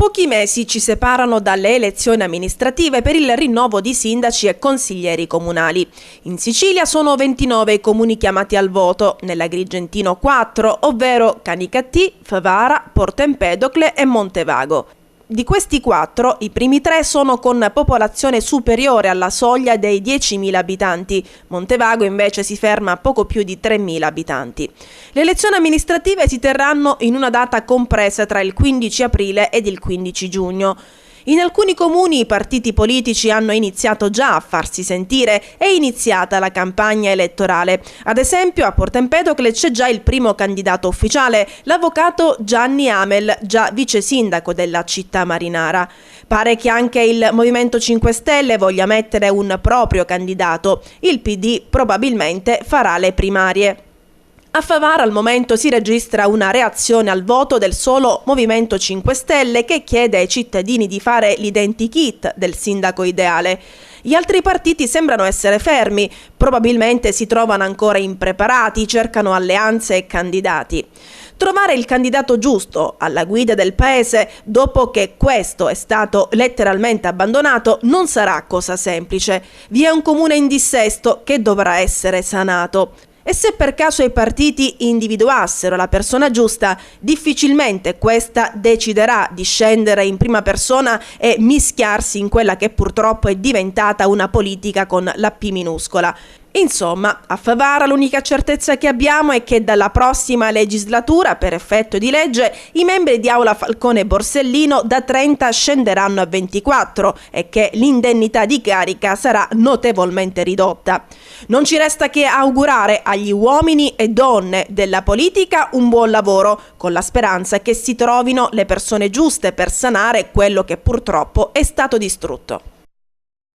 Pochi mesi ci separano dalle elezioni amministrative per il rinnovo di sindaci e consiglieri comunali. In Sicilia sono 29 i comuni chiamati al voto, nell'Agrigentino 4, ovvero Canicattì, Favara, Porto Empedocle e Montevago. Di questi 4, i primi 3 sono con popolazione superiore alla soglia dei 10.000 abitanti. Montevago invece si ferma a poco più di 3.000 abitanti. Le elezioni amministrative si terranno in una data compresa tra il 15 aprile ed il 15 giugno. In alcuni comuni i partiti politici hanno iniziato già a farsi sentire, è iniziata la campagna elettorale. Ad esempio a Porto Empedocle c'è già il primo candidato ufficiale, l'avvocato Gianni Amel, già vice sindaco della città marinara. Pare che anche il Movimento 5 Stelle voglia mettere un proprio candidato. Il PD probabilmente farà le primarie. A Favara al momento si registra una reazione al voto del solo Movimento 5 Stelle che chiede ai cittadini di fare l'identikit del sindaco ideale. Gli altri partiti sembrano essere fermi, probabilmente si trovano ancora impreparati, cercano alleanze e candidati. Trovare il candidato giusto alla guida del paese dopo che questo è stato letteralmente abbandonato non sarà cosa semplice. Vi è un comune in dissesto che dovrà essere sanato. E se per caso i partiti individuassero la persona giusta, difficilmente questa deciderà di scendere in prima persona e mischiarsi in quella che purtroppo è diventata una politica con la P minuscola. Insomma, a Favara l'unica certezza che abbiamo è che dalla prossima legislatura, per effetto di legge, i membri di Aula Falcone e Borsellino da 30 scenderanno a 24 e che l'indennità di carica sarà notevolmente ridotta. Non ci resta che augurare agli uomini e donne della politica un buon lavoro, con la speranza che si trovino le persone giuste per sanare quello che purtroppo è stato distrutto.